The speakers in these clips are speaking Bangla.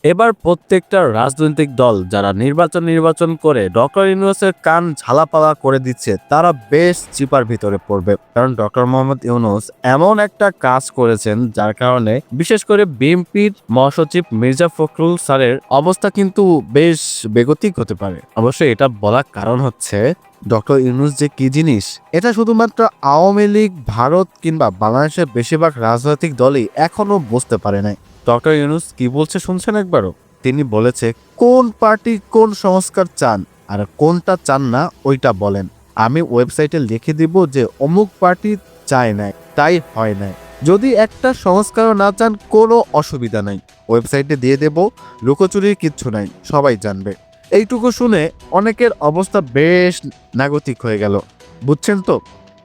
এবার প্রত্যেকটা রাজনৈতিক দল যারা নির্বাচন করে ডক্টর ইউনূসের কান ঝালাপালা করে দিচ্ছে তারা বেশ চিপার ভিতরে পড়বে। কারণ ডক্টর মোহাম্মদ ইউনূস এমন একটা কাজ করেছেন যার কারণে বিশেষ করে বিএনপির মহাসচিব মির্জা ফখরুল স্যারের অবস্থা কিন্তু বেশ বেগতিক হতে পারে। অবশ্যই এটা বলার কারণ হচ্ছে ডক্টর ইউনূস যে কি জিনিস এটা শুধুমাত্র আওয়ামী লীগ, ভারত কিংবা বাংলাদেশের বেশিরভাগ রাজনৈতিক দলই এখনো বুঝতে পারে নাই। ডক্টর ইউনূস কি বলছে শুনছেন একবারও? তিনি বলেছে কোন পার্টি কোন সংস্কার চান আর কোনটা চান না ওইটা বলেন। আমি ওয়েবসাইটে লিখে দিব যে অমুক পার্টি চায় নাই, তাই হয় নাই। যদি একটা সংস্কারও না চান কোনো অসুবিধা নাই, ওয়েবসাইটে দিয়ে দেব, লুকোচুরির কিচ্ছু নাই, সবাই জানবে। এইটুকু শুনে অনেকের অবস্থা বেশ নাগতিক হয়ে গেল। বুঝছেন তো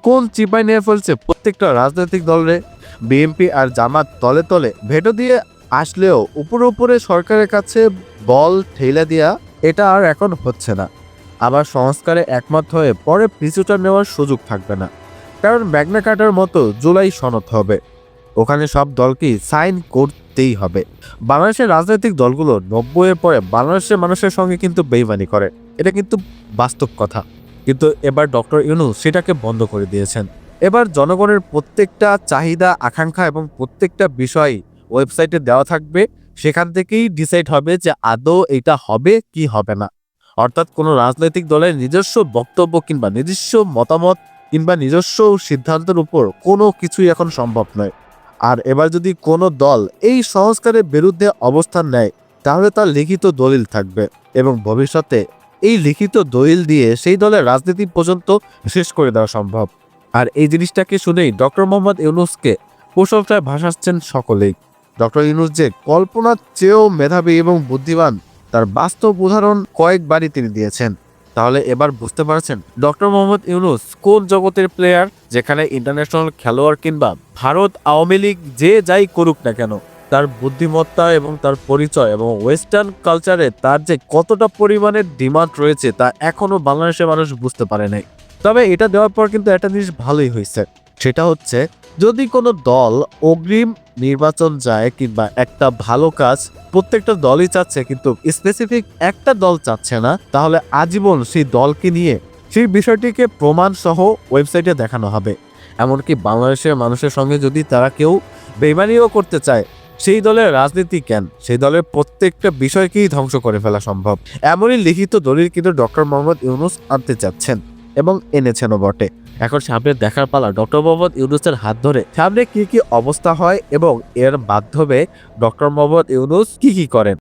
কোন চিপাই নিয়ে ফেলছে প্রত্যেকটা রাজনৈতিক দলের। বিএনপি আর জামাত তলে তলে ভেটো দিয়ে আসলেও উপরে সরকারের কাছে বল ঠেলে দেয়া এটা আর এখন হচ্ছে না। আবার সংস্কারে একমত হয়ে পরে পিছুটা নেওয়ার সুযোগ থাকবে না। কারণ ম্যাগনা কার্টার মতো জুলাই সনদ হবে, ওখানে সব দলকেই সাইন করতেই হবে। বাংলাদেশের রাজনৈতিক দলগুলো 90-এর পরে বাংলাদেশের মানুষের সঙ্গে কিন্তু বেইমানি করে, এটা কিন্তু বাস্তব কথা। কিন্তু এবার ডক্টর ইউনূস সেটাকে বন্ধ করে দিয়েছেন। এবার জনগণের প্রত্যেকটা চাহিদা, আকাঙ্ক্ষা এবং প্রত্যেকটা বিষয় ওয়েবসাইটে দেওয়া থাকবে। সেখান থেকেই ডিসাইড হবে যে আদৌ এটা হবে কি হবে না। অর্থাৎ কোনো রাজনৈতিক দলের নিজস্ব বক্তব্য কিংবা নিজস্ব মতামত কিংবা নিজস্ব সিদ্ধান্তের উপর কোনো কিছুই এখন সম্ভব নয়। আর এবার যদি কোনো দল এই সংস্কারের বিরুদ্ধে অবস্থান নেয় তাহলে তার লিখিত দলিল থাকবে এবং ভবিষ্যতে এই লিখিত দলিল দিয়ে সেই দলের রাজনীতি পর্যন্ত শেষ করে দেওয়া সম্ভব। আর এই জিনিসটাকে শুনেই ডক্টর মোহাম্মদ ইউনূসকে প্রশংসায় ভাসাচ্ছেন সকলেই। ডক্টর ইউনূস যে কল্পনার চেয়েও মেধাবী এবং বুদ্ধিমান তার বাস্তব উদাহরণ কয়েকবারই তিনি দিয়েছেন। তাহলে এবার বুঝতে পারছেন ডক্টর মোহাম্মদ ইউনূস কোন জগতের প্লেয়ার, যেখানে ইন্টারন্যাশনাল খেলোয়াড় কিংবা ভারত, আওয়ামী লীগ যে যাই করুক না কেন, তার বুদ্ধিমত্তা এবং তার পরিচয় এবং ওয়েস্টার্ন কালচারে তার যে কতটা পরিমাণের ডিমান্ড রয়েছে তা এখনো বাংলাদেশের মানুষ বুঝতে পারে নাই। তবে এটা দেওয়ার পর কিন্তু একটা জিনিস ভালোই হয়েছে, সেটা হচ্ছে যদি কোনো দল অগ্রিম নির্বাচন যায় কিংবা একটা ভালো কাজ প্রত্যেকটা দলই চাচ্ছে কিন্তু স্পেসিফিক একটা দল চাচ্ছে না, তাহলে আজীবন সেই দলকে নিয়ে সেই বিষয়টিকে প্রমাণ সহ ওয়েবসাইটে দেখানো হবে। এমনকি বাংলাদেশের মানুষের সঙ্গে যদি তারা কেউ বেইমানিও করতে চায়, সেই দলের রাজনীতি কেন, সেই দলের প্রত্যেকটা বিষয়কেই ধ্বংস করে ফেলা সম্ভব। এমনই লিখিত দলিল কিন্তু ডক্টর মোহাম্মদ ইউনূস আনতে চাচ্ছেন এবং এনেছেনও বটে। এখন সামনে দেখার পালা ডক্টর মোহাম্মদ ইউনূসের হাত ধরে সামনে কি কি অবস্থা হয় এবং এর মাধ্যমে ডক্টর মোহাম্মদ ইউনূস কি করেন।